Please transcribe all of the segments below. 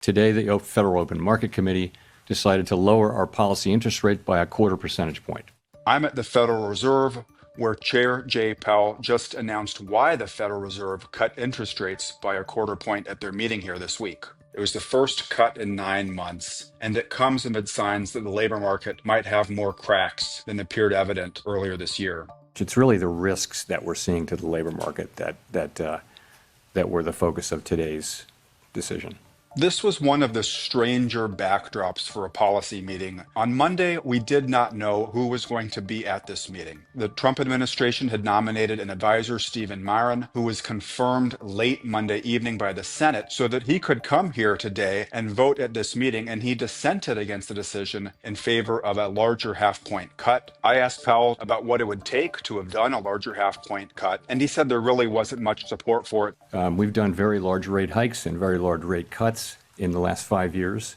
Today, the Federal Open Market Committee decided to lower our policy interest rate by a 1/4 percentage point. I'm at the Federal Reserve, where Chair Jay Powell just announced why the Federal Reserve cut interest rates by a 1/4 point at their meeting here this week. It was the first cut in 9 months, and it comes amid signs that the labor market might have more cracks than appeared evident earlier this year. It's really the risks that we're seeing to the labor market that were the focus of today's decision. This was one of the stranger backdrops for a policy meeting. On Monday, we did not know who was going to be at this meeting. The Trump administration had nominated an advisor, Stephen Miron, who was confirmed late Monday evening by the Senate so that he could come here today and vote at this meeting, and he dissented against the decision in favor of a larger half-point cut. I asked Powell about what it would take to have done a larger half-point cut, and he said there really wasn't much support for it. We've done very large rate hikes and very large rate cuts in the last 5 years,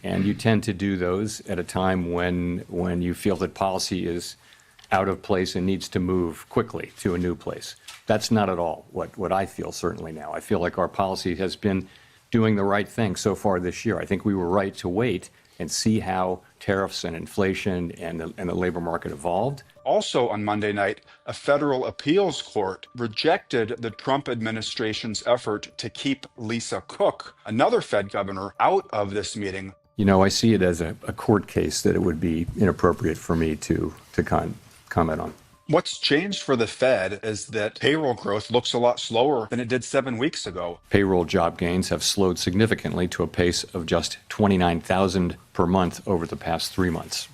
and you tend to do those at a time when you feel that policy is out of place and needs to move quickly to a new place. That's not at all what I feel certainly now. I feel like our policy has been doing the right thing so far this year. I think we were right to wait and see how tariffs and inflation and the labor market evolved. Also on Monday night, a federal appeals court rejected the Trump administration's effort to keep Lisa Cook, another Fed governor, out of this meeting. You know, I see it as a court case that it would be inappropriate for me to comment on. What's changed for the Fed is that payroll growth looks a lot slower than it did 7 weeks ago. Payroll job gains have slowed significantly to a pace of just 29,000 per month over the past 3 months.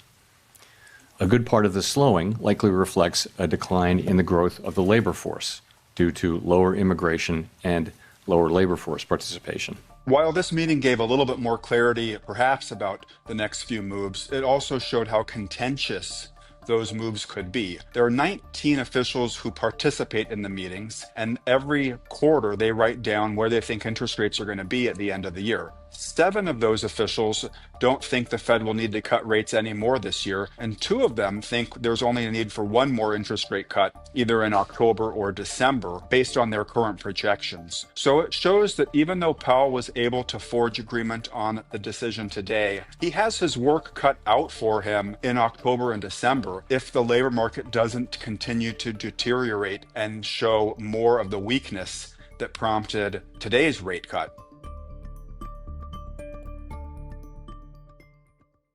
A good part of the slowing likely reflects a decline in the growth of the labor force due to lower immigration and lower labor force participation. While this meeting gave a little bit more clarity, perhaps, about the next few moves, it also showed how contentious those moves could be. There are 19 officials who participate in the meetings, and every quarter they write down where they think interest rates are going to be at the end of the year. 7 of those officials don't think the Fed will need to cut rates anymore this year, and 2 of them think there's only a need for 1 more interest rate cut, either in October or December, based on their current projections. So it shows that even though Powell was able to forge agreement on the decision today, he has his work cut out for him in October and December if the labor market doesn't continue to deteriorate and show more of the weakness that prompted today's rate cut.